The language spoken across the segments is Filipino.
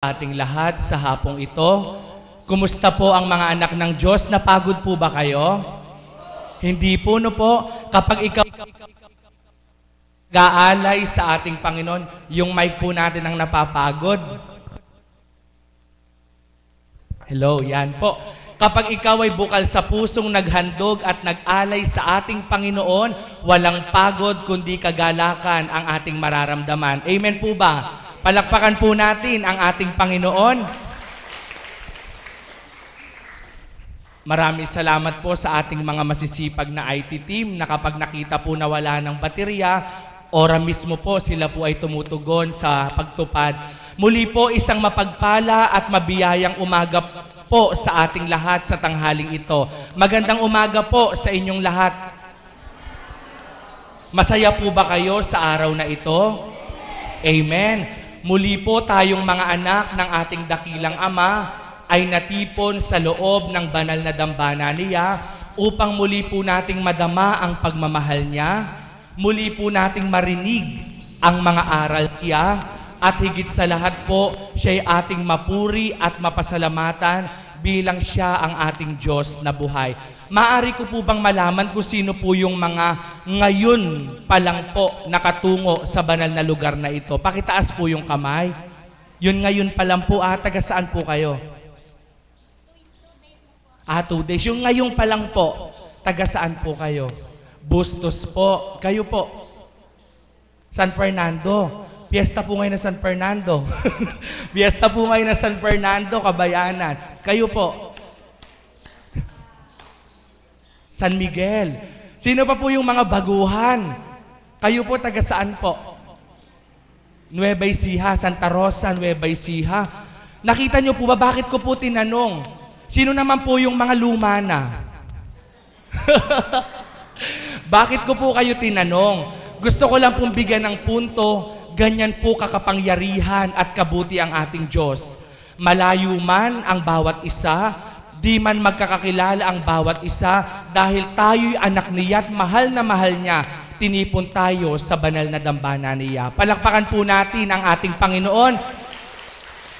Ating lahat sa hapong ito. Kumusta po ang mga anak ng Diyos? Napagod po ba kayo? Hindi po, no po. Kapag ikaw gaalay sa ating Panginoon, yung mic po natin ang napapagod. Hello, yan po. Kapag ikaw ay bukal sa pusong naghandog at nag-alay sa ating Panginoon, walang pagod kundi kagalakan ang ating mararamdaman. Amen po ba? Palakpakan po natin ang ating Panginoon. Maraming salamat po sa ating mga masisipag na IT team na kapag nakita po na wala ng baterya, ora mismo po sila po ay tumutugon sa pagtupad. Muli po isang mapagpala at mabiyayang umaga po sa ating lahat sa tanghaling ito. Magandang umaga po sa inyong lahat. Masaya po ba kayo sa araw na ito? Amen. Muli po tayong mga anak ng ating dakilang Ama ay natipon sa loob ng banal na dambana niya upang muli po nating madama ang pagmamahal niya, muli po nating marinig ang mga aral niya, at higit sa lahat po, siya'y ating mapuri at mapasalamatan bilang siya ang ating Diyos na buhay. Maaari ko po bang malaman kung sino po yung mga ngayon pa lang po nakatungo sa banal na lugar na ito? Pakitaas po yung kamay. Yun ngayon pa lang po, taga saan po kayo? 2 days. Yung ngayon pa lang po, taga saan po kayo? Bustos po. Kayo po? San Fernando. Fiesta po ngayon na San Fernando. Fiesta po ngayon na San Fernando, Kabayanan. Kayo po? San Miguel. Sino pa po yung mga baguhan? Kayo po taga saan po? Nueva Ecija, Santa Rosa, Nueva Ecija. Nakita niyo po ba bakit ko po tinanong? Sino naman po yung mga luma na? Bakit ko po kayo tinanong? Gusto ko lang pong bigyan ng punto, ganyan po kakapangyarihan at kabuti ang ating Diyos. Malayo man ang bawat isa, di man magkakakilala ang bawat isa, dahil tayo'y anak niya at mahal na mahal niya, tinipon tayo sa banal na dambana niya. Palakpakan po natin ang ating Panginoon.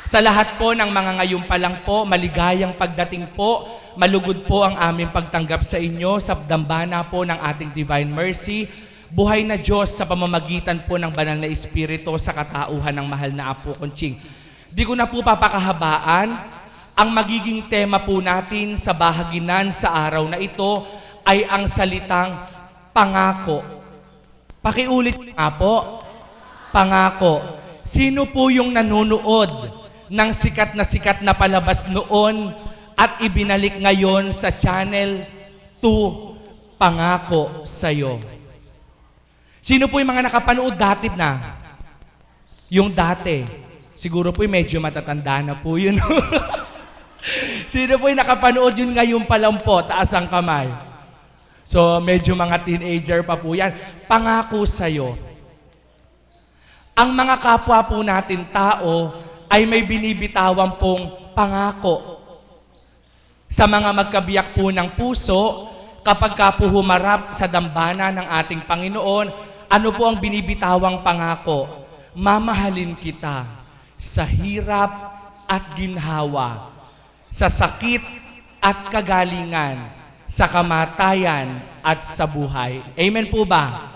Sa lahat po ng mga ngayon pa lang po, maligayang pagdating po, malugod po ang aming pagtanggap sa inyo sa dambana po ng ating Divine Mercy. Buhay na Diyos sa pamamagitan po ng banal na Espiritu sa katauhan ng mahal na Apo Conching. Di ko na po papakahabaan. Ang magiging tema po natin sa bahaginan sa araw na ito ay ang salitang pangako. Pakiulit nga po, pangako. Sino po yung nanonood ng sikat na palabas noon at ibinalik ngayon sa Channel 2, Pangako Sa'yo? Sino po yung mga nakapanood dati na? Yung dati. Siguro po medyo matatanda na po yun. Sino po yung nakapanood yun ngayon pa lang po? Taas ang kamay. So, medyo mga teenager pa po yan. Pangako sa'yo. Ang mga kapwa po natin tao ay may binibitawan pong pangako. Sa mga magkabiyak po ng puso, kapag ka po humarap sa dambana ng ating Panginoon, ano po ang binibitawang pangako? Mamahalin kita sa hirap at ginhawa, sa sakit at kagalingan, sa kamatayan at sa buhay. Amen po ba?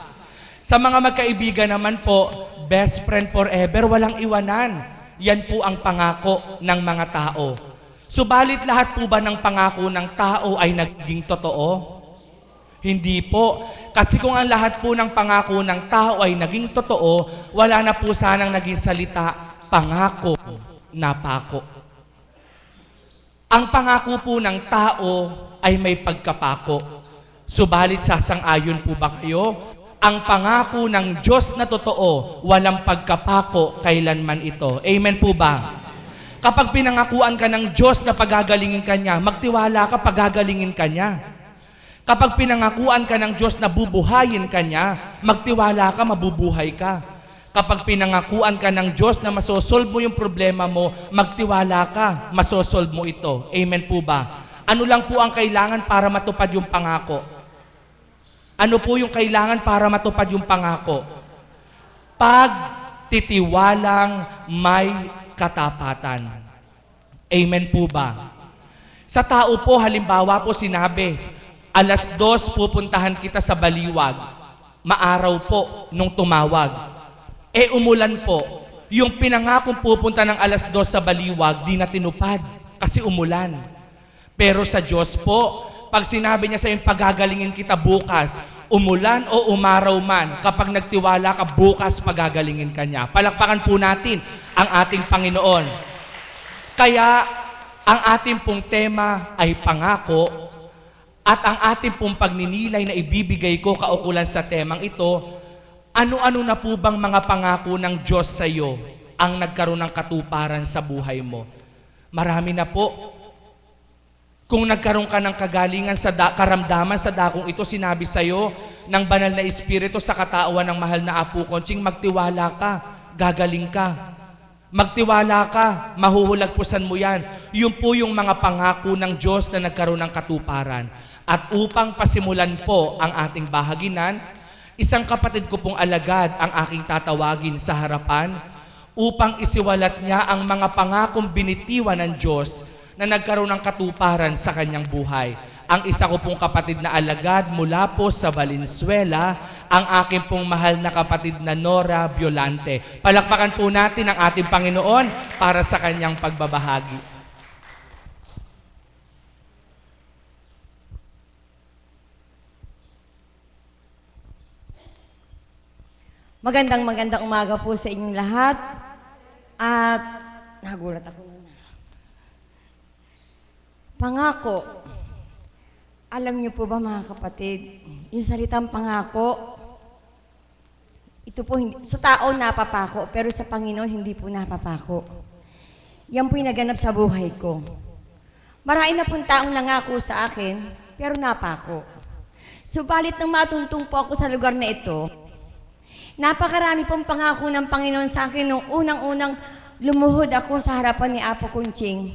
Sa mga magkaibigan naman po, best friend forever, walang iwanan. Yan po ang pangako ng mga tao. Subalit lahat po ba ng pangako ng tao ay naging totoo? Hindi po. Kasi kung ang lahat po ng pangako ng tao ay naging totoo, wala na po sanang naging salita, pangako na pako. Ang pangako po ng tao ay may pagkapako. Subalit sasang-ayon po ba kayo? Ang pangako ng Diyos na totoo, walang pagkapako kailanman ito. Amen po ba? Kapag pinangakuan ka ng Diyos na pagagalingin ka niya, magtiwala ka, pagagalingin ka niya. Kapag pinangakuan ka ng Diyos na bubuhayin ka niya, magtiwala ka, mabubuhay ka. Kapag pinangakuan ka ng Diyos na masosolve mo yung problema mo, magtiwala ka, masosolve mo ito. Amen po ba? Ano lang po ang kailangan para matupad yung pangako? Ano po yung kailangan para matupad yung pangako? Pagtitiwalang may katapatan. Amen po ba? Sa tao po, halimbawa po sinabi, 2:00 pupuntahan kita sa baliwag. Maaraw po nung tumawag. Umulan po. Yung pinangakong pupunta ng 2:00 sa baliwag, di na tinupad kasi umulan. Pero sa Diyos po, pag sinabi niya sa iyo, pagagalingin kita bukas, umulan o umaraw man, kapag nagtiwala ka bukas, pagagalingin ka niya. Palakpakan po natin ang ating Panginoon. Kaya, ang ating pong tema ay pangako, at ang ating pong pagninilay na ibibigay ko kaukulan sa temang ito, ano-ano na po bang mga pangako ng Diyos sa iyo ang nagkaroon ng katuparan sa buhay mo? Marami na po. Kung nagkaroon ka ng kagalingan sa karamdaman sa dakong ito, sinabi sa iyo ng banal na Espiritu sa katawan ng mahal na Apo Conching, magtiwala ka, gagaling ka. Magtiwala ka, mahuhulagpusan mo yan. Yun po yung mga pangako ng Diyos na nagkaroon ng katuparan. At upang pasimulan po ang ating bahaginan, isang kapatid ko pong alagad ang aking tatawagin sa harapan upang isiwalat niya ang mga pangakong binitiwan ng Diyos na nagkaroon ng katuparan sa kanyang buhay. Ang isa ko pong kapatid na alagad mula po sa Valenzuela, ang aking pong mahal na kapatid na Nora Violante. Palakpakan po natin ang ating Panginoon para sa kanyang pagbabahagi. Magandang umaga po sa inyong lahat. At nagulat ako na. Pangako. Alam niyo po ba mga kapatid, yung salitang pangako, ito po sa tao napapako, pero sa Panginoon hindi po napapako. Yan po yung naganap sa buhay ko. Marami na pong taong nangako sa akin, pero napako. Subalit nang matuntong po ako sa lugar na ito, napakarami pong pangako ng Panginoon sa akin nung unang-unang lumuhod ako sa harapan ni Apo Conching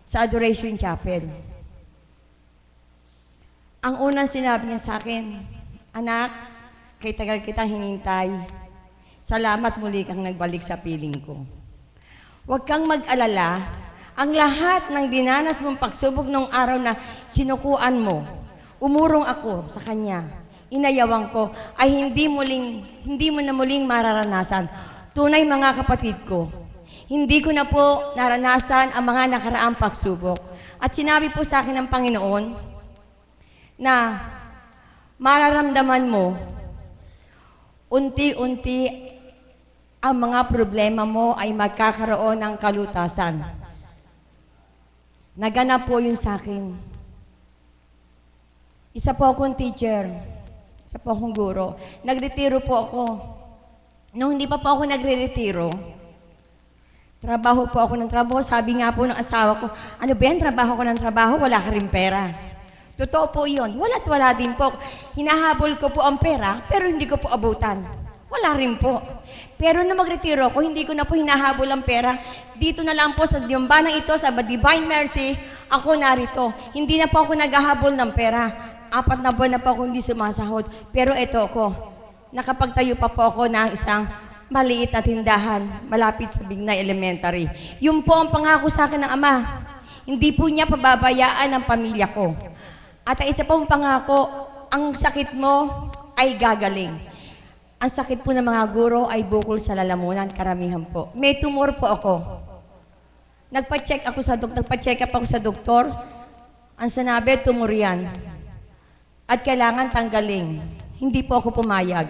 sa Adoration Chapel. Ang unang sinabi niya sa akin, anak, kay tagal kitang hinintay. Salamat muli kang nagbalik sa piling ko. Huwag kang mag-alala, ang lahat ng dinanas mong pagsubok nung araw na sinukuan mo, umurong ako sa kanya. Inayawan ko ay hindi mo na muling mararanasan. Tunay mga kapatid ko, hindi ko na po naranasan ang mga nakaraang pagsubok. At sinabi po sa akin ng Panginoon na mararamdaman mo unti-unti ang mga problema mo ay magkakaroon ng kalutasan. Naganap po yun sa akin. Isa po akong teacher. Isa po akong guro. Nagretiro po ako. Nung hindi pa po ako nagre-retiro, trabaho po ako ng trabaho. Sabi nga po ng asawa ko, ano ba yan, trabaho ko ng trabaho, wala ka rin pera. Totoo po yun. Wala't wala din po. Hinahabol ko po ang pera, pero hindi ko po abutan. Wala rin po. Pero nung magretiro ako, hindi ko na po hinahabol ang pera. Dito na lang po sa diyambanang ito, sa Divine Mercy, ako narito. Hindi na po ako naghahabol ng pera. 4 na buwan na po ako hindi sumasahod. Pero ito ako, nakapagtayo pa po ako ng isang maliit na tindahan, malapit sa Bignay Elementary. Yun po ang pangako sa akin ng Ama. Hindi po niya pababayaan ang pamilya ko. At ang isa pong pangako, ang sakit mo ay gagaling. Ang sakit po ng mga guro ay bukol sa lalamunan, karamihan po. May tumor po ako. Nagpa-check up ako sa doktor. Ang sinabi, tumor yan. At kailangan tanggalin. Hindi po ako pumayag.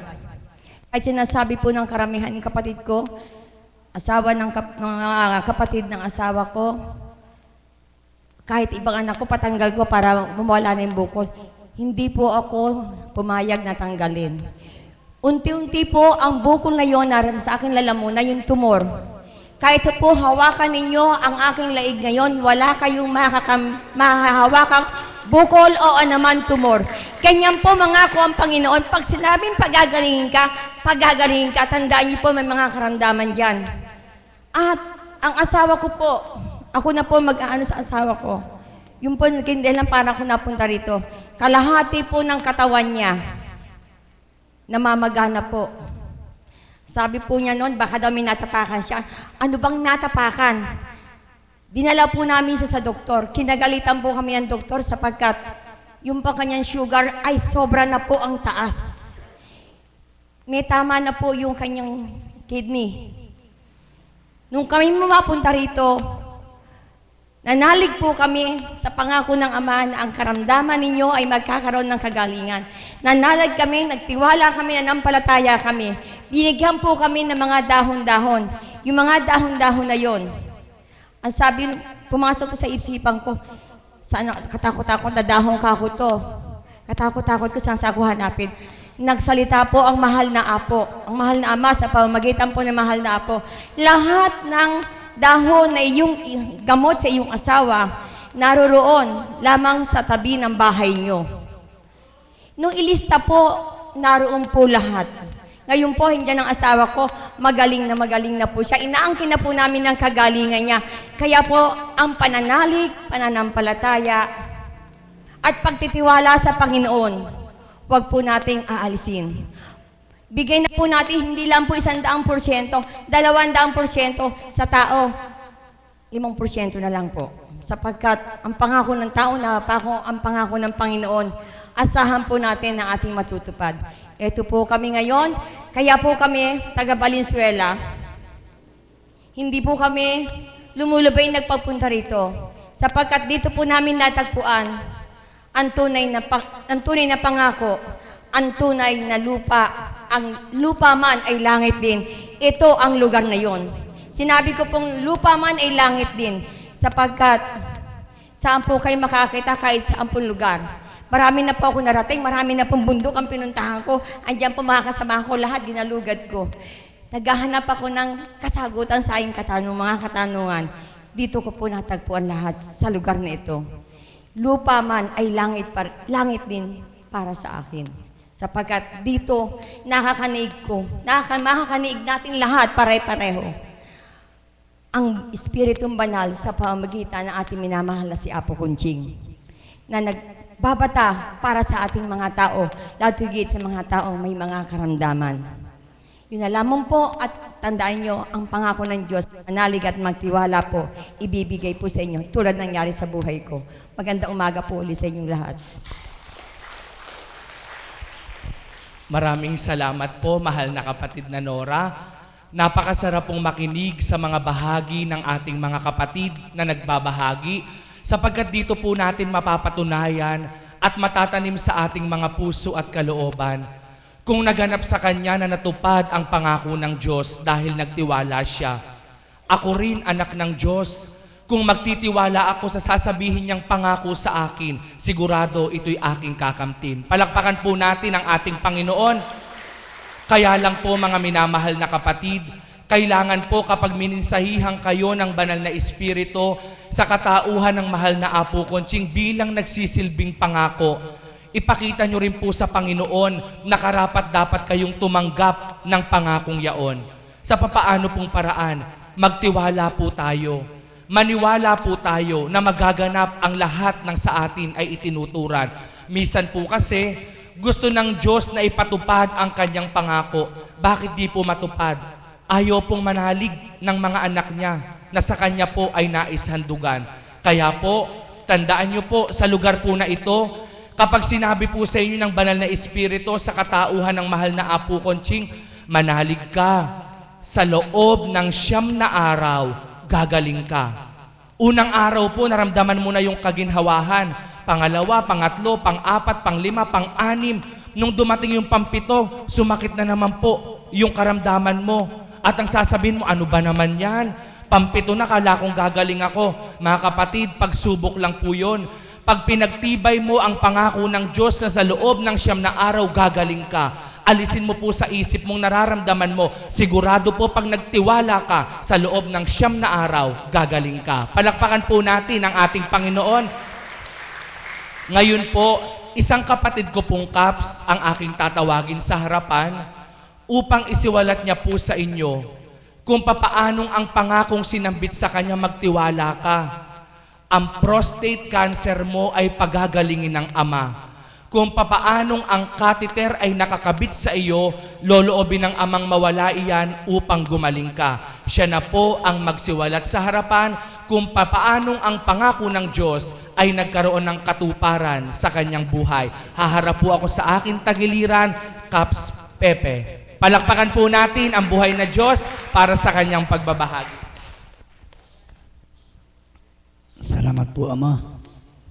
At sinasabi po ng karamihan ng kapatid ko, asawa ng kapatid ng asawa ko, kahit ibang anak ko, patanggal ko para mawala na yung bukol. Hindi po ako pumayag na tanggalin. Unti-unti po ang bukol na yun naran sa aking lalamunan, yung tumor. Kahit po hawakan ninyo ang aking laig ngayon, wala kayong mahahawakang bukol o anuman tumor. Ganyan po mangako ang Panginoon. Pag sinabing pagagalingin ka, tandaan niyo po may mga karamdaman dyan. At ang asawa ko po, ako na po mag-aano sa asawa ko. Yung po naging dahilan para ako napunta rito. Kalahati po ng katawan niya, namamagana po. Sabi po niya noon, baka daw may natapakan siya. Ano bang natapakan? Dinala po namin siya sa doktor. Kinagalitan po kami ng doktor sapagkat yung pa kanyang sugar ay sobra na po ang taas. May tama na po yung kanyang kidney. Nung kami mapunta rito, nanalig po kami sa pangako ng Ama na ang karamdaman ninyo ay magkakaroon ng kagalingan. Nanalig kami, nagtiwala kami, nanampalataya kami. Binigyan po kami ng mga dahon-dahon. Yung mga dahon-dahon na yon, ang sabi, pumasok ko sa isipan ko, sana katakot-takot na dahon ka ko to. Katakot-takot ko saan sa ako hanapin. Nagsalita po ang mahal na Apo, ang mahal na Ama sa pamamagitan po ng mahal na Apo. Lahat ng dahon na iyong gamot sa iyong asawa, naroroon lamang sa tabi ng bahay nyo. Nung ilista po, naroon po lahat. Ngayon po, hindi ng asawa ko, magaling na po siya. Inaangkin na po namin ng kagalingan niya. Kaya po, ang pananalig, pananampalataya, at pagtitiwala sa Panginoon, huwag po nating aalisin. Bigay na po natin hindi lang po 100%, 200% sa tao, 5% na lang po. Sapagkat ang pangako ng tao na ang pangako ng Panginoon, asahan po natin na ating matutupad. Ito po kami ngayon, kaya po kami, taga Valenzuela, hindi po kami lumulubay nagpapunta rito. Sapagkat dito po namin natagpuan ang tunay na pangako, ang tunay na lupa, ang lupa man ay langit din. Ito ang lugar na yon. Sinabi ko pong lupa man ay langit din, sapagkat saan po kayo makakita kahit saan pong lugar. Marami na po ako narating, marami na pong bundok ang pinuntahan ko. Andiyan po mga kasama ko, lahat ginalugad ko. Naghahanap ako ng kasagutan sa aking mga katanungan. Dito ko po natagpuan lahat sa lugar na ito. Lupa man ay langit din para sa akin. Sapagkat dito, makakaniig natin lahat pare-pareho. Ang Espiritong Banal sa pamamagitan ng ating minamahal na si Apo Kunching, na nagbabata para sa ating mga tao, lalo higit sa mga taong may mga karamdaman. Yun na lamang po at tandaan nyo ang pangako ng Diyos, manalig at magtiwala po, ibibigay po sa inyo tulad nangyari sa buhay ko. Magandang umaga po ulit sa inyong lahat. Maraming salamat po, mahal na kapatid na Nora. Napakasarap pong makinig sa mga bahagi ng ating mga kapatid na nagbabahagi, sapagkat dito po natin mapapatunayan at matatanim sa ating mga puso at kalooban kung naganap sa Kanya na natupad ang pangako ng Diyos dahil nagtiwala siya. Ako rin, anak ng Diyos, kung magtitiwala ako sa sasabihin niyang pangako sa akin, sigurado ito'y aking kakamtin. Palakpakan po natin ang ating Panginoon. Kaya lang po mga minamahal na kapatid, kailangan po kapag mininsahihan kayo ng banal na Espiritu sa katauhan ng mahal na Apo Kunching bilang nagsisilbing pangako, ipakita nyo rin po sa Panginoon na karapat-dapat kayong tumanggap ng pangakong yaon. Sa papaano pong paraan, magtiwala po tayo. Maniwala po tayo na magaganap ang lahat ng sa atin ay itinuturan. Minsan po kasi, gusto ng Diyos na ipatupad ang Kanyang pangako. Bakit di po matupad? Ayaw pong manalig ng mga anak niya na sa Kanya po ay naishandugan. Kaya po, tandaan niyo po sa lugar po na ito, kapag sinabi po sa inyo ng banal na Espiritu sa katauhan ng mahal na Apo Kunching, manalig ka. Sa loob ng 9 na araw, gagaling ka. Unang araw po, naramdaman mo na yung kaginhawahan. Pangalawa, pangatlo, pang-4, pang-5, pang-6. Nung dumating yung pang-7, sumakit na naman po yung karamdaman mo. At ang sasabihin mo, ano ba naman yan? Pang-7 na, kala kong gagaling ako. Mga kapatid, pagsubok lang po yun. Pag pinagtibay mo ang pangako ng Diyos na sa loob ng 9 na araw, gagaling ka. Alisin mo po sa isip mong nararamdaman mo, sigurado po pag nagtiwala ka sa loob ng 9 na araw, gagaling ka. Palakpakan po natin ang ating Panginoon. Ngayon po, isang kapatid ko pong Kaps ang aking tatawagin sa harapan upang isiwalat niya po sa inyo kung papaanong ang pangakong sinambit sa kanya magtiwala ka. Ang prostate cancer mo ay pagagalingin ng Ama. Kung papaanong ang catheter ay nakakabit sa iyo, loloobin ng amang mawala iyan upang gumaling ka. Siya na po ang magsiwalat sa harapan kung papaanong ang pangako ng Diyos ay nagkaroon ng katuparan sa kanyang buhay. Haharap po ako sa aking tagiliran, Caps Pepe. Palakpakan po natin ang buhay na Diyos para sa kanyang pagbabahagi. Salamat po, Ama,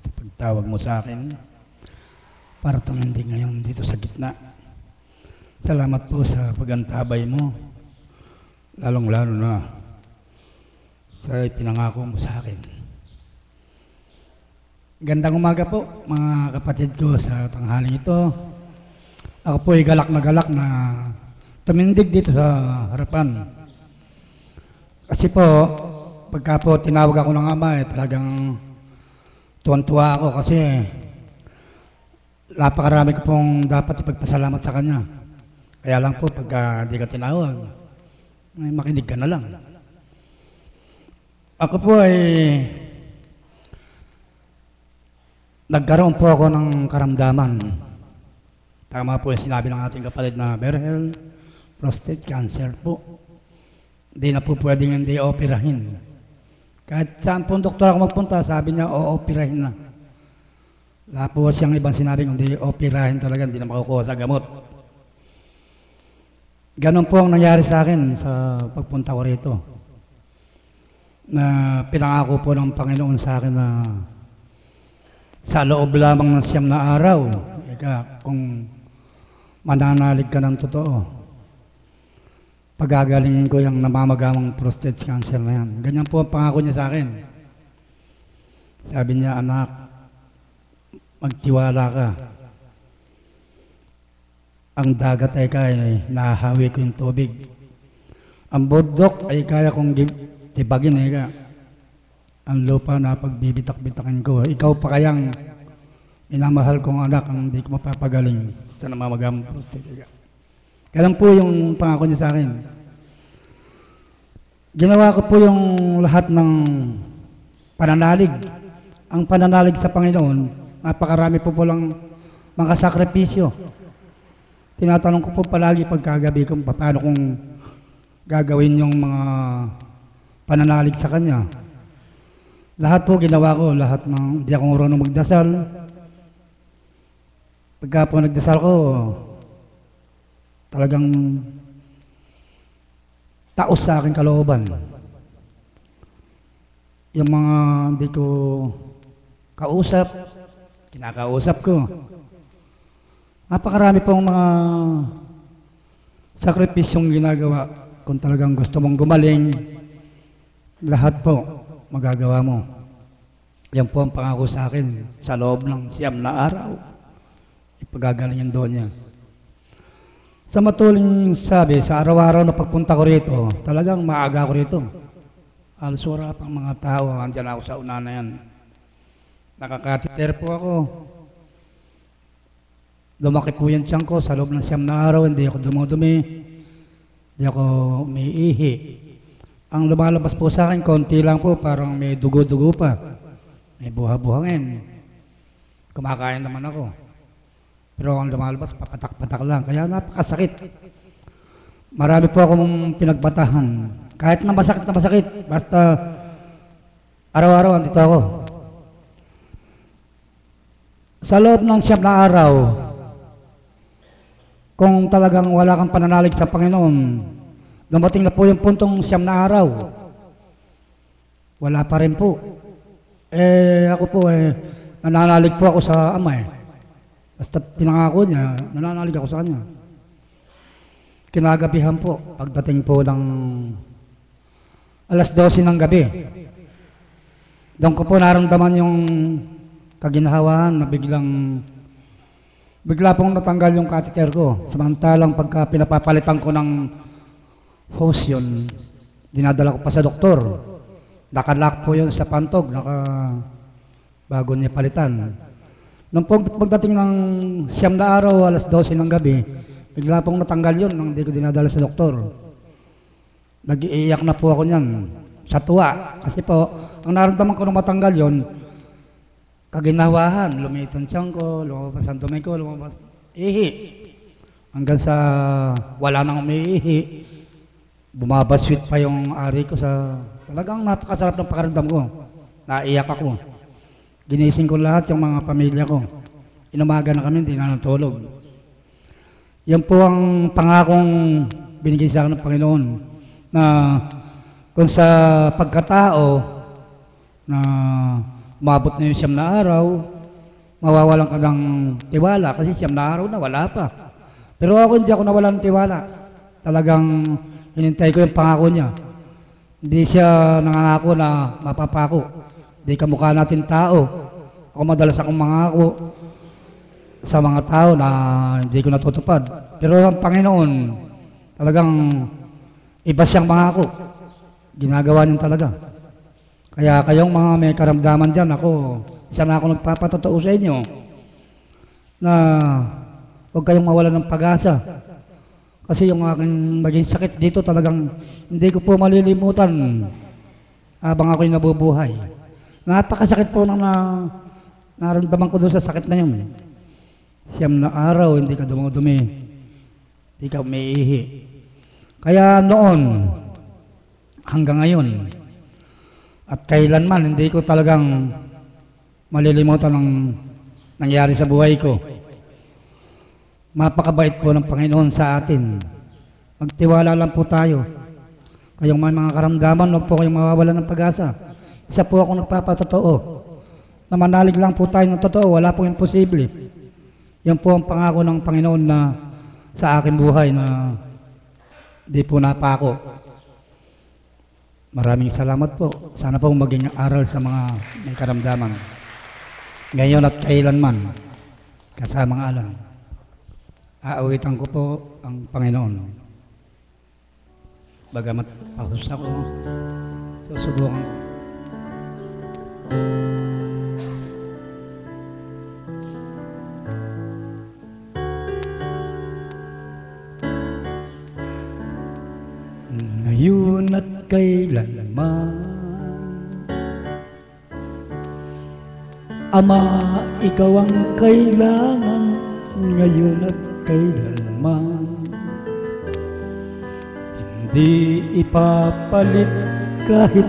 sa pagtawag mo sa akin para tumindig ngayon dito sa gitna. Salamat po sa pagantabay mo, lalong-lalo na sa pinangako mo sa akin. Gandang umaga po, mga kapatid ko sa tanghaling ito. Ako po ay galak na tumindig dito sa harapan. Kasi po, pagka po tinawag ako ng Ama, talagang tuwan-tuwa ako kasi napakarami ko pong dapat ipagpasalamat sa Kanya. Kaya lang po, pagka di ka tinawag, ay makinig ka na lang. Ako po ay nagkaroon po ako ng karamdaman. Tama po yung sinabi ng ating kapatid na Berhel, prostate cancer po. Hindi na po pwedeng hindi operahin. Kahit saan po doktor ako magpunta, sabi niya, operahin na. Wala po siyang ibang sinabi, kundi operahin talaga, hindi na makukuha sa gamot. Ganon po ang nangyari sa akin sa pagpunta ko rito. Na pinangako po ng Panginoon sa akin na sa loob lamang ng 9 na araw, kung mananalig ka ng totoo, pagagalingin ko yung namamagamang prostate cancer na yan. Ganyan po ang pangako niya sa akin. Sabi niya, anak, magtiwala ka. Ang dagat ay kaya, nahahawi ko yung tubig. Ang bundok ay kaya kong tibagin. Ang lupa na pagbibitak-bitakin ko. Ikaw pa kayang minamahal kong anak ang hindi ko mapapagaling sa namamagamang prostate. Kailan po yung pangako niya sa akin. Ginawa ko po yung lahat ng pananalig. Ang pananalig sa Panginoon, napakarami po lang mga sakripisyo. Tinatanong ko po palagi pagkagabi kung paano kong gagawin yung mga pananalig sa Kanya. Lahat po ginawa ko, lahat ng hindi ako marunong magdasal. Pagka po nagdasal ko, talagang taos sa aking kalooban. Yung mga hindi ko kausap, kinakausap ko. Napakarami pong mga sakripisyong ginagawa. Kung talagang gusto mong gumaling, lahat po magagawa mo. Yan po ang pangako sa akin sa loob ng 9 na araw. Ipagagalingin doon niya. Sa matuling sabi, sa araw-araw na pagpunta ko rito, talagang maaga ko rito. Halos wala pang mga tao, andyan ako sa una na yan. Nakakatiter po ako. Lumaki po yung tiyan ko sa loob ng 9 na araw, hindi ako dumudumi, hindi ako umiihi. Ang lumalabas po sa akin, konti lang po, parang may dugo-dugo pa. May buha-buhangin. Kumakain naman ako. Pero ang lumalabas, papatak-patak lang. Kaya napakasakit. Marami po akong pinagbatahan. Kahit na masakit, basta araw-araw andito ako. Sa loob ng 9 na araw, kung talagang wala kang pananalig sa Panginoon, dumating na po yung puntong 9 na araw. Wala pa rin po. Ako po nananalig po ako sa Ama Basta pinangako niya, nananalig ako sa Kanya. Kinagabihan po, pagdating po ng 12:00 ng gabi. Doon ko po naramdaman yung kaginhawaan na bigla pong natanggal yung catheter ko. Samantalang pagka pinapapalitan ko ng hose yun, dinadala ko pa sa doktor. Nakalock po yun sa pantog, bago niya palitan. Nung pagdating ng 9 na araw, 12:00 ng gabi, bigla pong natanggal yun nang hindi ko dinadala sa doktor. Nag-iiyak na po ako niyan sa tuwa. Kasi po, ang naramdaman ko nung matanggal yun, kaginawahan, lumiit ang tiyan ko, lumabas ang dumi ko, lumabas ihi. Hanggang sa wala nang umiihi, bumabaswit pa yung ari ko sa... Talagang napakasarap ng pakiramdam ko. Naiyak ako. Ginising ko lahat yung mga pamilya ko. Inumaga na kami, hindi na natulog. Yan po ang pangakong binigay sa akin ng Panginoon na kung sa pagkatao na umabot na yung 9 na araw, mawawalan ka ng tiwala kasi 9 na araw na wala pa. Pero ako hindi ako nawalan ng tiwala. Talagang hinintay ko yung pangako niya. Hindi siya nangangako na mapapako. Hindi kamukha natin tao. Ako madalas akong mangako sa mga tao na hindi ko natutupad. Pero ang Panginoon, talagang iba siyang mangako. Ginagawa niya talaga. Kaya kayong mga may karamdaman dyan, isa na ako nagpapatotoo sa inyo na huwag kayong mawala ng pag-asa. Kasi yung aking maging sakit dito talagang hindi ko po malilimutan habang ako'y nabubuhay. Napakasakit po nang naramdaman ko doon sa sakit na yun. 9 na araw, hindi ka dumudumi. Hindi ka umiihi. Kaya noon, hanggang ngayon, at kailanman, hindi ko talagang malilimutan ang nangyari sa buhay ko. Mapakabait po ng Panginoon sa atin. Magtiwala lang po tayo. Kayong may mga karamdaman, huwag po kayong mawawalan ng pag-asa. Isa po ako nagpapatotoo. Na manalig lang po tayo ng totoo, wala pong imposible. Yan po ang pangako ng Panginoon na sa aking buhay na di po napako. Maraming salamat po. Sana po maging aral sa mga may karamdaman. Ngayon at kailanman, kasamang alam. Aawitan ko po ang Panginoon. Bagamat pahus ako, susubukan ko. Ngayon at kailanman, Ama, ikaw ang kailangan. Ngayon at kailanman, hindi ipapalit kahit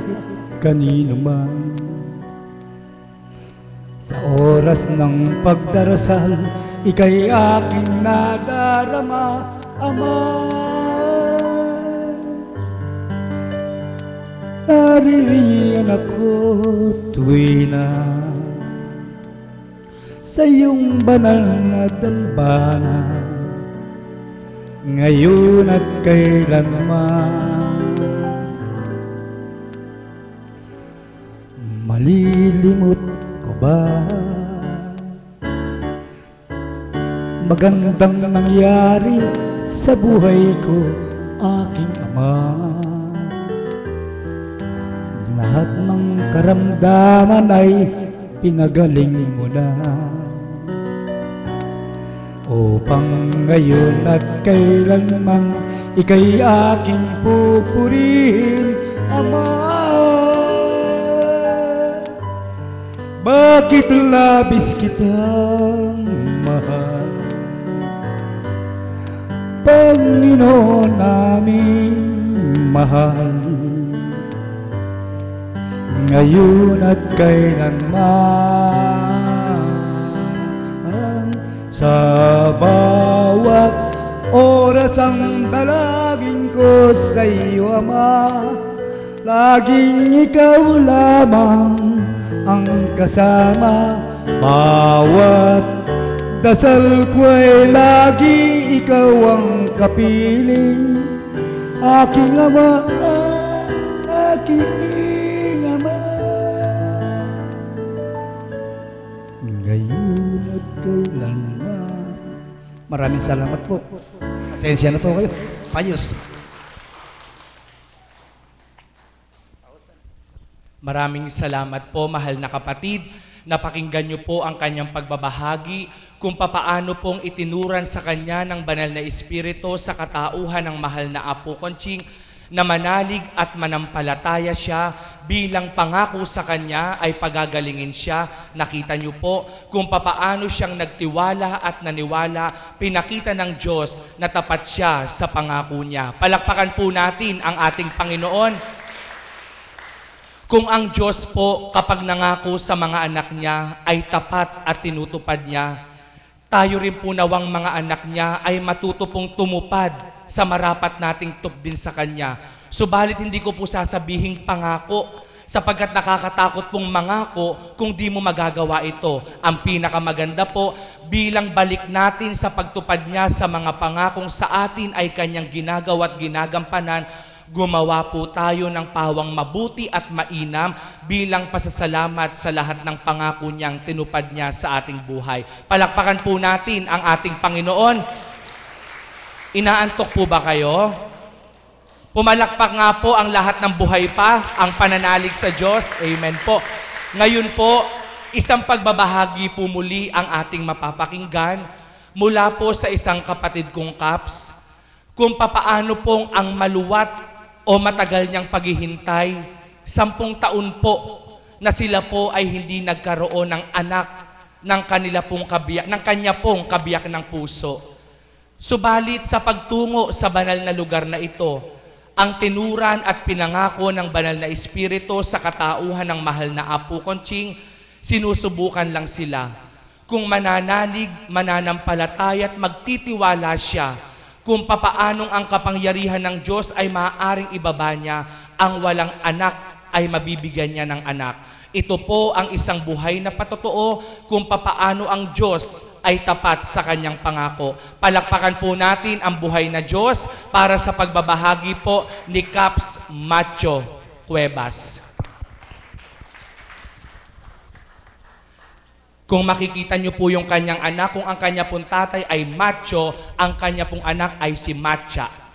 kanino man. Sa oras ng pagdarasal, ika'y aking nadarama, Ama. Naririyan ako tuwi na sa iyong banal na dambana, ngayon at kailanman. Malilimot ko ba magandang nangyari sa buhay ko, aking Ama? Lahat ng karamdaman ay pinagaling mo na, upang ngayon at kailanman ika'y aking pupurihin, Ama. Bakit labis kitang mahal, Panginoon naming mahal, ngayon at kailanman. Sa bawat oras ang dalangin ko sa iyo, Ama, laging ikaw lamang ang kasama. Bawat dasal ko'y lagi ikaw ang kapiling, aking Ama, aking Ama. Ngayon at kailanman. Maraming salamat po. Pasensya na po kayo. Payos. Maraming salamat po, mahal na kapatid. Napakinggan niyo po ang kanyang pagbabahagi kung papaano pong itinuran sa kanya ng banal na Espiritu sa katauhan ng mahal na Apo Conching na manalig at manampalataya siya, bilang pangako sa kanya ay pagagalingin siya. Nakita niyo po kung papaano siyang nagtiwala at naniwala, pinakita ng Diyos na tapat siya sa pangako niya. Palakpakan po natin ang ating Panginoon. Kung ang Diyos po kapag nangako sa mga anak niya ay tapat at tinutupad niya, tayo rin po nawang mga anak niya ay matuto pong tumupad sa marapat nating tupdin sa Kanya. Subalit hindi ko po sasabihing pangako, sapagkat nakakatakot pong mangako kung di mo magagawa ito. Ang pinakamaganda po, bilang balik natin sa pagtupad niya sa mga pangakong sa atin ay Kanyang ginagawa at ginagampanan, gumawa po tayo ng pawang mabuti at mainam bilang pasasalamat sa lahat ng pangako niyang tinupad niya sa ating buhay. Palakpakan po natin ang ating Panginoon. Inaantok po ba kayo? Pumalakpak nga po ang lahat ng buhay pa, ang pananalig sa Diyos. Amen po. Ngayon po, isang pagbabahagi po muli ang ating mapapakinggan mula po sa isang kapatid kong Kaps, kung papaano pong ang maluwat o matagal niyang paghihintay, 10 taon po na sila po ay hindi nagkaroon ng anak ng kanya pong kabiyak ng puso. Subalit sa pagtungo sa banal na lugar na ito, ang tinuran at pinangako ng banal na Espiritu sa katauhan ng mahal na Apo Conching, sinusubukan lang sila. Kung mananalig, mananampalataya at magtitiwala siya, kung papaanong ang kapangyarihan ng Diyos ay maaaring ibaba niya, ang walang anak ay mabibigyan niya ng anak. Ito po ang isang buhay na patotoo kung papaano ang Diyos ay tapat sa kanyang pangako. Palakpakan po natin ang buhay na Diyos para sa pagbabahagi po ni Kaps Macho Cuevas. Kung makikita niyo po yung kanyang anak, kung ang kanya pong tatay ay Macho, ang kanya pong anak ay si Matcha.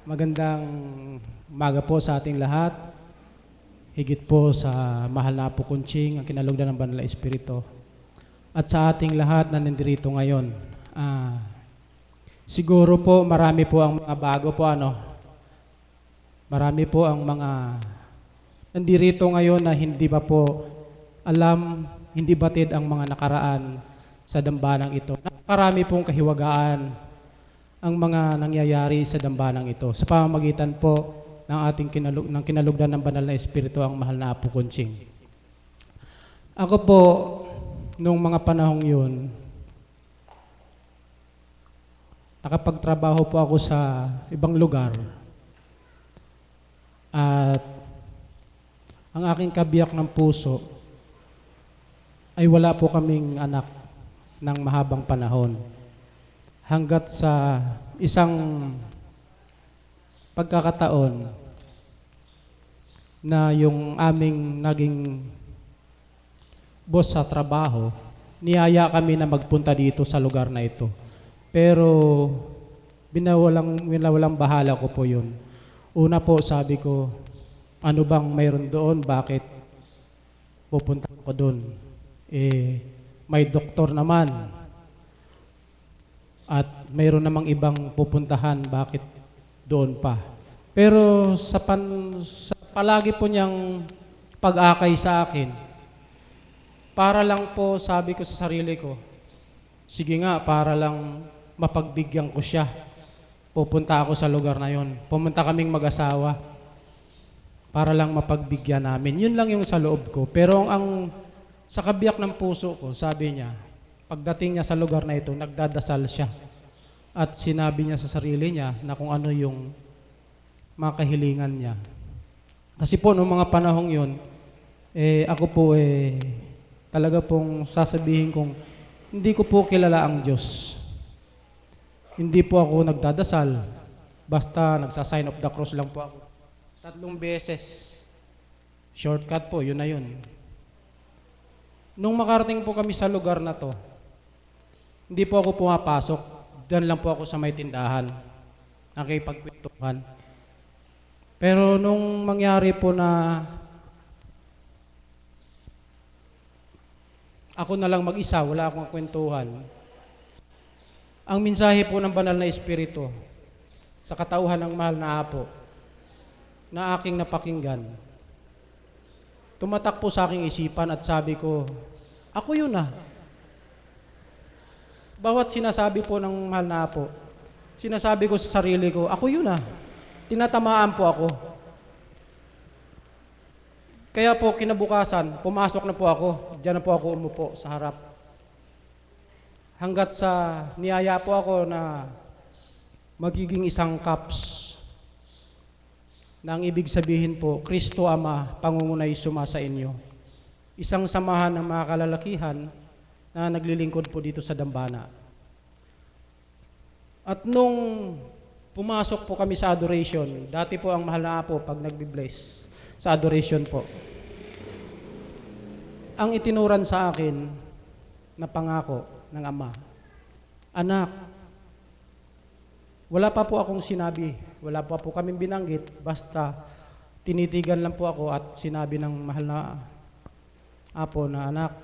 Magandang umaga po sa ating lahat. Higit po sa mahal na Apo Conching, ang kinalugdan ng Banal na Espiritu. At sa ating lahat na nandirito ngayon. Siguro po marami po ang mga bago po Marami po ang mga nandirito ngayon na hindi ba po alam, hindi batid ang mga nakaraan sa dambanang ito. Napakarami pong kahiwagaan ang mga nangyayari sa dambanang ito sa pamamagitan po ng ating kinalugdan ng Banal na Espiritu, ang mahal na Apo Conching. Ako po, nung mga panahong yun, nakapagtrabaho po ako sa ibang lugar at ang aking kabiyak ng puso ay wala po kaming anak ng mahabang panahon. Hanggat sa isang pagkakataon na yung aming naging boss sa trabaho, niyaya kami na magpunta dito sa lugar na ito. Pero binawalang bahala ko po yun. Una po sabi ko, ano bang mayroon doon? Bakit pupunta ko doon? May doktor naman. At mayroon namang ibang pupuntahan, bakit doon pa? Pero sa palagi po niyang pag-akay sa akin, para lang po sabi ko sa sarili ko, sige nga, para lang mapagbigyan ko siya, pupunta ako sa lugar na yon. Pumunta kaming mag-asawa para lang mapagbigyan namin. Yun lang yung sa loob ko. Pero sa kabiyak ng puso ko, sabi niya, pagdating niya sa lugar na ito, nagdadasal siya. At sinabi niya sa sarili niya na kung ano yung mga kahilingan niya. Kasi po, noong mga panahong yun, ako po talaga pong sasabihin kong hindi ko po kilala ang Diyos. Hindi po ako nagdadasal. Basta nagsa-sign of the cross lang po ako. 3 beses. Shortcut po, yun na yun. Nung makarating po kami sa lugar na to, hindi po ako pumapasok. Diyan lang po ako sa may tindahan. Nakikipagkwentuhan. Pero nung mangyari po na ako na lang mag-isa, wala akong kwentuhan, ang mensahe po ng banal na Espiritu sa katauhan ng mahal na Apo na aking napakinggan, tumatak po sa aking isipan at sabi ko, ako yun ah. Bawat sinasabi po ng mahal na Apo, sinasabi ko sa sarili ko, ako yun ah. Tinatamaan po ako. Kaya po kinabukasan, pumasok na po ako. Diyan na po ako umupo sa harap. Hanggat sa niyaya po ako na magiging isang CAPS na ang ibig sabihin po, Kristo Ama, pangungunay sumasa inyo. Isang samahan ng mga kalalakihan na naglilingkod po dito sa Dambana. At nung pumasok po kami sa adoration, dati po ang mahal na Apo pag nagbi-bless sa adoration po, ang itinuran sa akin na pangako ng Ama, anak, wala pa po akong sinabi, wala pa po kaming binanggit, basta tinitigan lang po ako at sinabi ng mahal na Apo na, anak,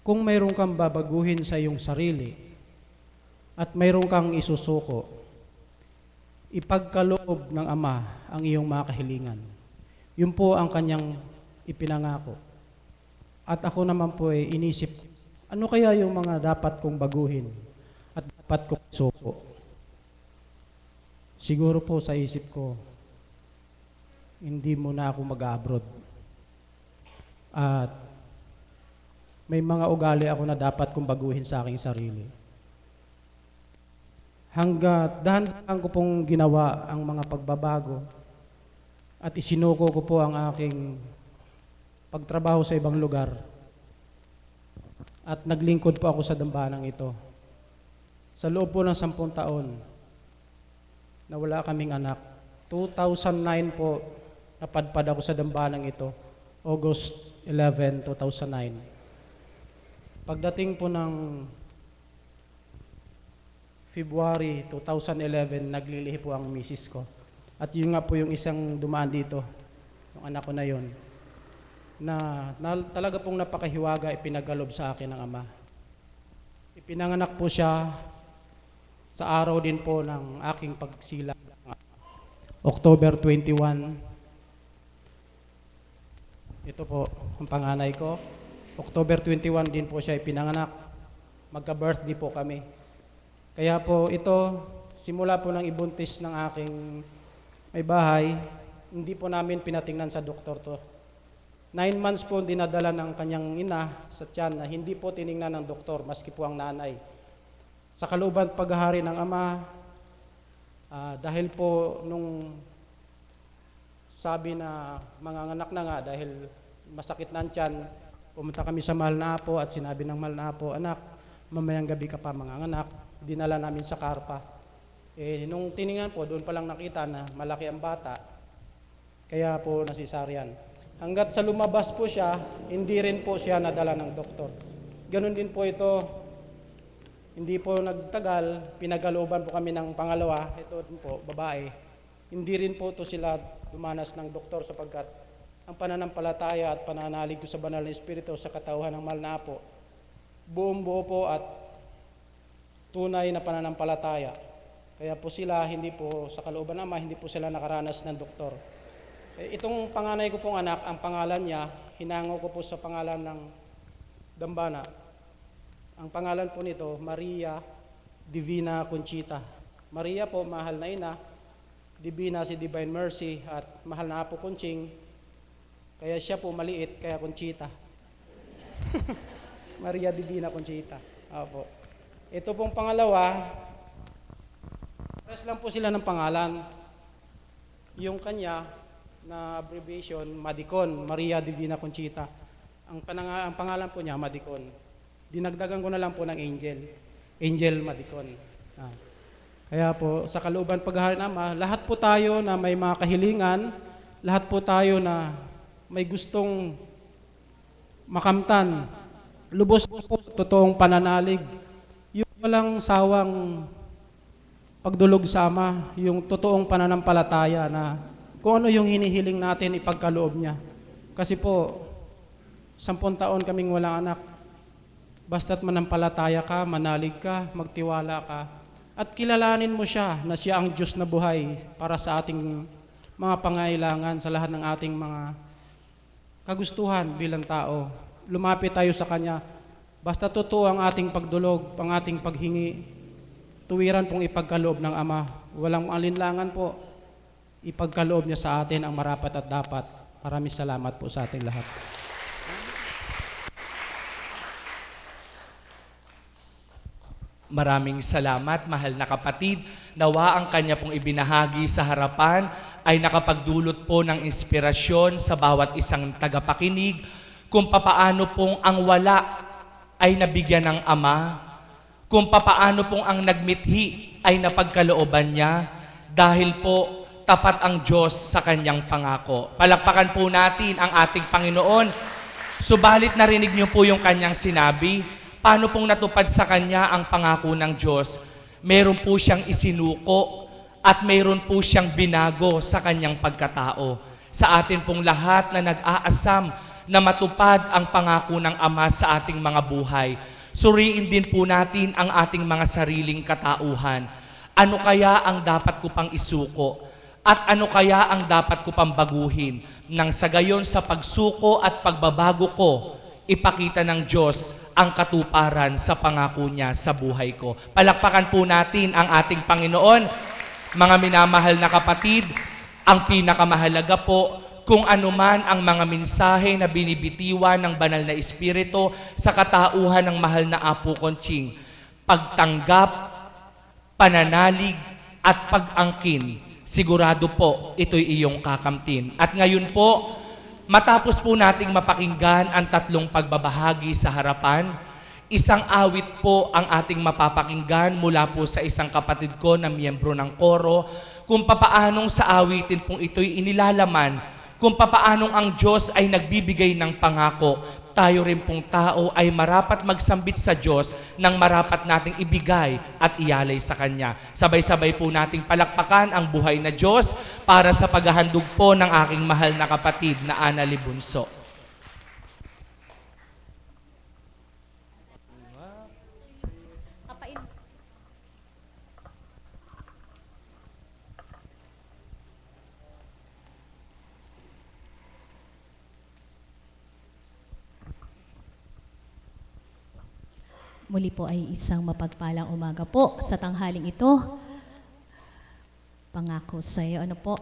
kung mayroon kang babaguhin sa iyong sarili at mayroon kang isusuko, ipagkaloob ng Ama ang iyong mga kahilingan. Yun po ang kanyang ipinangako. At ako naman po ay inisip, ano kaya yung mga dapat kong baguhin at dapat kong isuko? Siguro po sa isip ko, hindi muna ako mag-abroad. At may mga ugali ako na dapat kong baguhin sa aking sarili. Hanggat dahan-dahan ko pong ginawa ang mga pagbabago at isinuko ko po ang aking pagtrabaho sa ibang lugar at naglingkod po ako sa dambanang ito. Sa loob po ng 10 taon na wala kaming anak, 2009 po napadpad ako sa dambanang ito, August 11, 2009. Pagdating po ng February 2011, naglilihi po ang misis ko. At yun nga po yung isang dumaan dito, yung anak ko na yun, na talaga pong napakahiwaga ipinagalob sa akin ng Ama. Ipinanganak po siya sa araw din po ng aking pagsilang, October 21. Ito po ang panganay ko. October 21 din po siya ipinanganak. Magka-birthday po kami. Kaya po ito, simula po ng ibuntis ng aking may bahay, hindi po namin pinatingnan sa doktor to. 9 months po dinadala ng kanyang ina sa tiyan na hindi po tiningnan ng doktor, maski po ang nanay. Sa kalooban paghahari ng Ama, dahil po nung sabi na manganganak na nga dahil masakit na ang tiyan, pumunta kami sa mahal na Apo at sinabi ng mahal na Apo, anak, mamayang gabi ka pa manganganak. Dinala namin sa Karpa. Nung tiningnan po, doon palang nakita na malaki ang bata, kaya po nasisaryan. Hanggat sa lumabas po siya, hindi rin po siya nadala ng doktor. Ganon din po ito, hindi po nagtagal, pinagalooban po kami ng pangalawa, ito din po, babae. Hindi rin po ito sila dumanas ng doktor sapagkat ang pananampalataya at pananalig ko sa banal na Espiritu sa katauhan ng mahal na Apo, buong buo po at tunay na pananampalataya. Kaya po sila, hindi po sa kalooban ng Ama, hindi po sila nakaranas ng doktor. Itong panganay ko pong anak, ang pangalan niya, hinango ko po sa pangalan ng Dambana. Ang pangalan po nito, Maria Divina Conchita. Maria po, mahal na ina. Divina si Divine Mercy at mahal na Apo Conching. Kaya siya po maliit, kaya Conchita. Maria Divina Conchita. Opo. Ito pong pangalawa, press lang po sila ng pangalan. Yung kanya na abbreviation, Madicon, Maria Divina Conchita. Ang pangalan po niya, Madicon. Dinagdagan ko na lang po ng Angel. Angel Madicon. Kaya po, sa kalooban paghahari ng Ama, lahat po tayo na may mga kahilingan, lahat po tayo na may gustong makamtan, lubos po totoong pananalig, yung walang sawang pagdulog sa Ama, yung totoong pananampalataya na kung ano yung hinihiling natin ipagkaloob niya. Kasi po, 10 taon kaming walang anak. Basta't manampalataya ka, manalig ka, magtiwala ka, at kilalanin mo siya na siya ang Diyos na buhay para sa ating mga pangailangan, sa lahat ng ating mga kagustuhan bilang tao. Lumapit tayo sa Kanya. Basta totoo ang ating pagdulog, ang ating paghingi, tuwiran pong ipagkaloob ng Ama. Walang alinlangan po, ipagkaloob niya sa atin ang marapat at dapat. Maraming salamat po sa ating lahat. Maraming salamat, mahal na kapatid. Nawa ang kanya pong ibinahagi sa harapan ay nakapagdulot po ng inspirasyon sa bawat isang tagapakinig kung papaano pong ang wala ay nabigyan ng Ama, kung papaano pong ang nagmithi ay napagkalooban niya dahil po tapat ang Diyos sa kanyang pangako. Palakpakan po natin ang ating Panginoon. Subalit narinig niyo po yung kanyang sinabi. Paano pong natupad sa kanya ang pangako ng Diyos? Meron po siyang isinuko at meron po siyang binago sa kanyang pagkatao. Sa atin pong lahat na nag-aasam na matupad ang pangako ng Ama sa ating mga buhay, suriin din po natin ang ating mga sariling katauhan. Ano kaya ang dapat ko pang isuko? At ano kaya ang dapat ko pang baguhin? Nang sa gayon sa pagsuko at pagbabago ko, ipakita ng Diyos ang katuparan sa pangako niya sa buhay ko. Palakpakan po natin ang ating Panginoon. Mga minamahal na kapatid, ang pinakamahalaga po, kung anuman ang mga mensahe na binibitiwan ng banal na Espiritu sa katauhan ng mahal na Apo Conching, pagtanggap, pananalig, at pag-angkin, sigurado po ito'y iyong kakamtin. At ngayon po, matapos po nating mapakinggan ang 3 pagbabahagi sa harapan, isang awit po ang ating mapapakinggan mula po sa isang kapatid ko na miyembro ng koro, kung papaanong sa awitin pong ito'y inilalaman, kung papaanong ang Diyos ay nagbibigay ng pangako, tayo rin pong tao ay marapat magsambit sa Diyos ng marapat nating ibigay at ialay sa Kanya. Sabay-sabay po nating palakpakan ang buhay na Diyos para sa paghahandog po ng aking mahal na kapatid na Ana Libunso. Muli po ay isang mapagpalang umaga po sa tanghaling ito. Pangako sa iyo, ano po?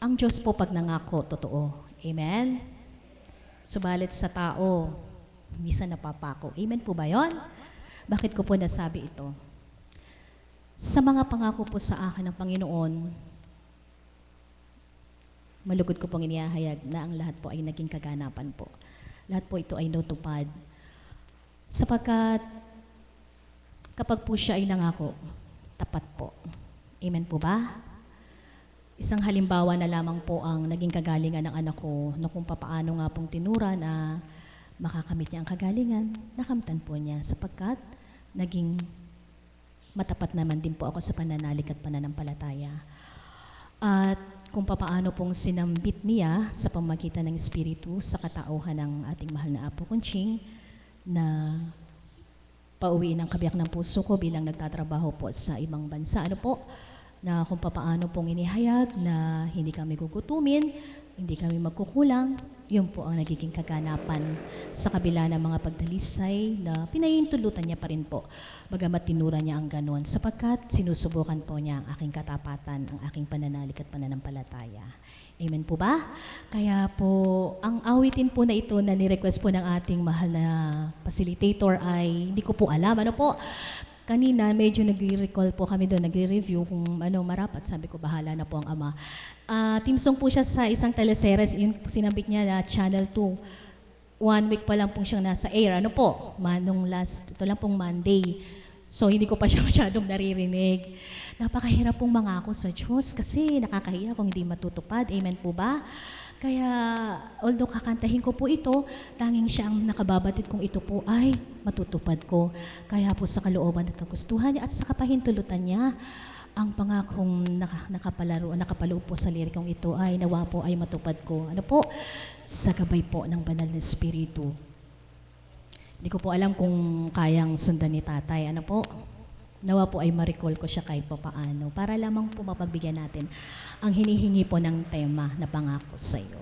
Ang Diyos po pag nangako, totoo. Amen? Subalit sa tao, minsan napapako. Amen po ba yon? Bakit ko po nasabi ito? Sa mga pangako po sa akin ng Panginoon, malugod ko pong inihahayag na ang lahat po ay naging kaganapan po. Lahat po ito ay natupad. Sapagkat kapag po siya ay nangako, tapat po. Amen po ba? Isang halimbawa na lamang po ang naging kagalingan ng anak ko na kung papaano nga pong tinura na makakamit niya ang kagalingan, nakamtan po niya sapagkat naging matapat naman din po ako sa pananalig at pananampalataya. At kung papaano pong sinambit niya sa pamagitan ng Espiritu sa katauhan ng ating mahal na Apo Conching na pauwiin ang kabiyak ng puso ko bilang nagtatrabaho po sa ibang bansa. Ano po? Na kung papaano pong inihayag na hindi kami gugutumin, hindi kami magkukulang, yun po ang nagiging kaganapan sa kabila ng mga pagdalisay na pinahintulutan niya pa rin po. Bagamat tinura niya ang ganon, sapagkat sinusubukan po niya ang aking katapatan, ang aking pananalig at pananampalataya. Amen po ba? Kaya po, ang awitin po na ito na ni-request po ng ating mahal na facilitator ay hindi ko po alam. Ano po? Kanina, medyo nagre-recall po kami doon, nagre-review kung ano marapat. Sabi ko, bahala na po ang Ama. Team song po siya sa isang teleseries, yung sinambit niya na Channel 2. 1 week pa lang pong siyang nasa air. Ano po? Nung ito lang pong Monday. So, hindi ko pa siya masyadong naririnig. Napakahirap pong mangako sa Diyos kasi nakakahiya kung hindi matutupad. Amen po ba? Kaya, although kakantahin ko po ito, tanging siya ang nakababatid kung ito po ay matutupad ko. Kaya po sa kalooban at kagustuhan niya at sa kapahintulutan niya, ang pangakong nakapaloob po sa lirikong ito ay nawa po ay matupad ko. Ano po? Sa gabay po ng banal na Espiritu. Hindi ko po alam kung kayang sundan ni tatay. Ano po? Nawa po ay ma-recall ko siya kahit pa paano para lamang po mapagbigyan natin ang hinihingi po ng tema na pangako sa iyo.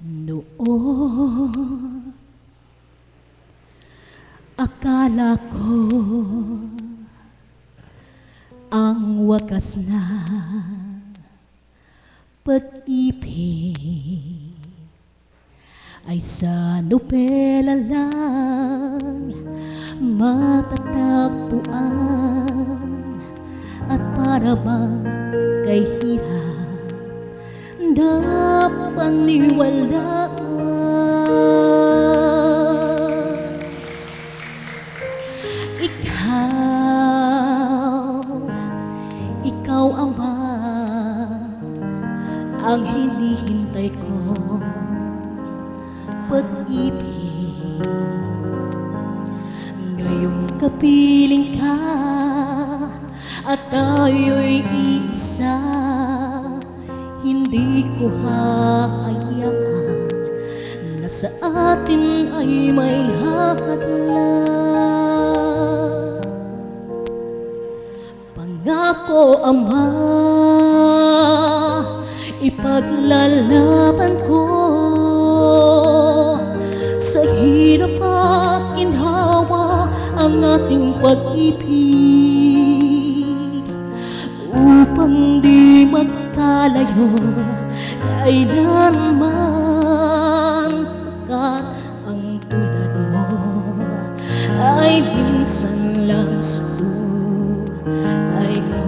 Noon, akala ko ang wakas na pag-ibig ay sa nobela lang matatagpuan at para bang kay hirap na paniwalaan. Ikaw Ama, ang hinihintay ko pag-ibig. Ngayong kapiling ka at tayo'y isa, hindi ko hahayaan na sa atin ay may hadlang. Pangako Ama, ipaglalaban ko sa hirap at ginhawa ang ating pag-ibig, upang di magkalayo kailanman, pagkat ang tulad mo ay minsan lang sa buhay ko.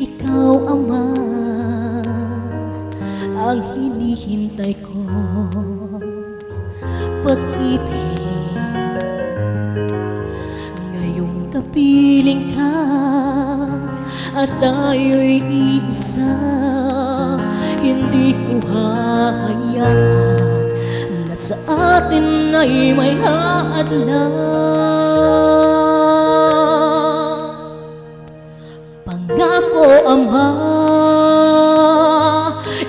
Ikaw Ama, ang hinihintay ko pag-ibig. Ngayong kapiling ka at tayo'y isa, hindi ko hahayaan na sa atin ay may hadlang. Pangako Ama,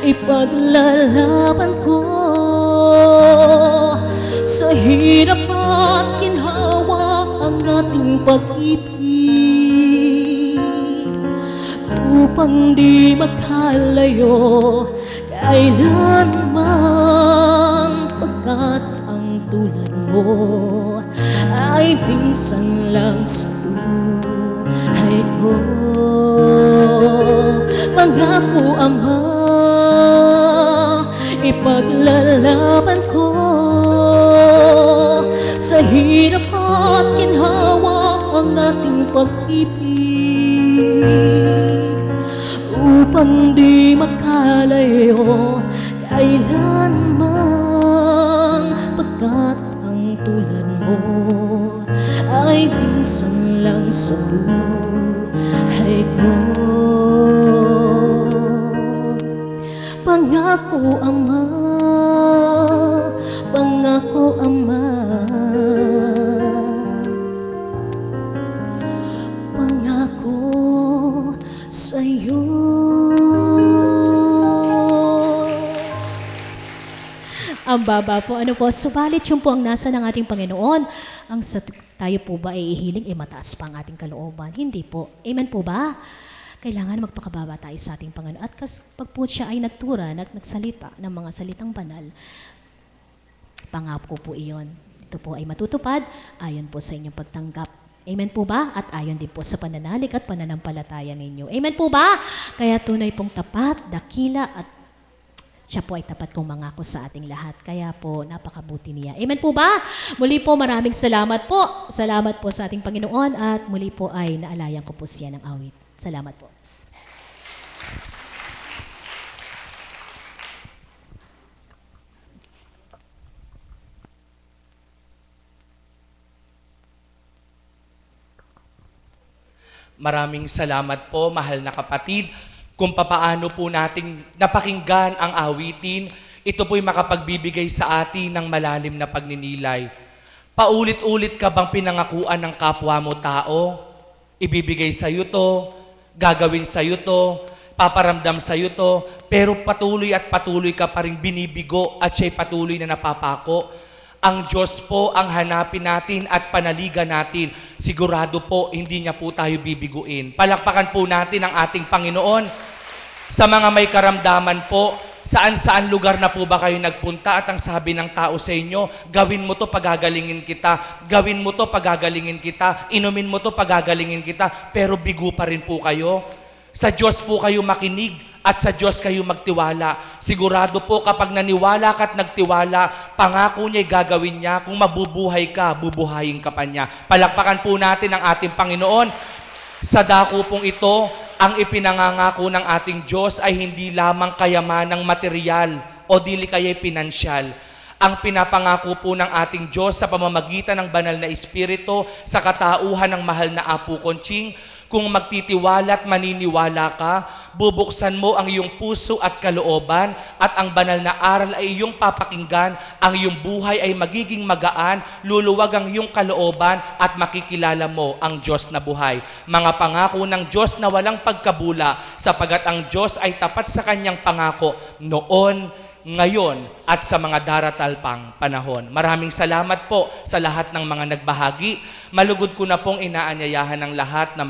ipaglalaban ko sa hirap at ginhawa ang ating pag-ibig, upang di magkalayo kailanman, pagkat ang tulad mo ay minsan lang sa buhay ko. Pangako Ama, ipaglalaban ko sa hirap at ginhawa ang ating pag-ibig, upang di makalayo kailanman, pagkat ang tulad mo ay minsan lang sa buhay ko. Pangako Ama, pangako Ama, pangako sa'yo. Ang baba po, ano po, subalit yun po ang nasa ng ating Panginoon. Ang sa tayo po ba ay ihiling, mataas pa ang ating kalooban? Hindi po. Amen po ba? Kailangan magpakababa tayo sa ating Panginoon. At pag po siya ay nagtura, nagsalita ng mga salitang banal, pangako po iyon. Ito po ay matutupad ayon po sa inyong pagtanggap. Amen po ba? At ayon din po sa pananalig at pananampalataya ninyo. Amen po ba? Kaya tunay pong tapat, dakila at siya po ay tapat kong mangako sa ating lahat. Kaya po, napakabuti niya. Amen po ba? Muli po, maraming salamat po. Salamat po sa ating Panginoon at muli po ay naalayan ko po siya ng awit. Salamat po. Maraming salamat po, mahal na kapatid, kung papaano po nating napakinggan ang awitin. Ito po'y makapagbibigay sa atin ng malalim na pagninilay. Paulit-ulit ka bang pinangakuan ng kapwa mo tao? Ibibigay sa iyo to, gagawin sa iyo to, paparamdam sa iyo to, pero patuloy at patuloy ka pa rin binibigo at siya'y patuloy na napapako. Ang Diyos po ang hanapin natin at panaligan natin. Sigurado po, hindi niya po tayo bibiguin. Palakpakan po natin ang ating Panginoon. Sa mga may karamdaman po, saan-saan lugar na po ba kayo nagpunta at ang sabi ng tao sa inyo, gawin mo to pagagalingin kita, gawin mo to pagagalingin kita, inumin mo to pagagalingin kita, pero bigo pa rin po kayo. Sa Diyos po kayo makinig at sa Diyos kayo magtiwala. Sigurado po kapag naniwala ka at nagtiwala, pangako niya'y gagawin niya. Kung mabubuhay ka, bubuhayin ka pa niya. Palakpakan po natin ang ating Panginoon. Sa dako pong ito, ang ipinangangako ng ating Diyos ay hindi lamang kayamanang material o dili kaya'y pinansyal. Ang pinapangako po ng ating Diyos sa pamamagitan ng banal na Espiritu sa katauhan ng mahal na Apo Conching, kung magtitiwala at maniniwala ka, bubuksan mo ang iyong puso at kalooban at ang banal na aral ay iyong papakinggan, ang iyong buhay ay magiging magaan, luluwag ang iyong kalooban at makikilala mo ang Diyos na buhay. Mga pangako ng Diyos na walang pagkabula, sapagat ang Diyos ay tapat sa kanyang pangako noon, ngayon at sa mga daratal pang panahon. Maraming salamat po sa lahat ng mga nagbahagi. Malugod ko na pong inaanyayahan ng lahat na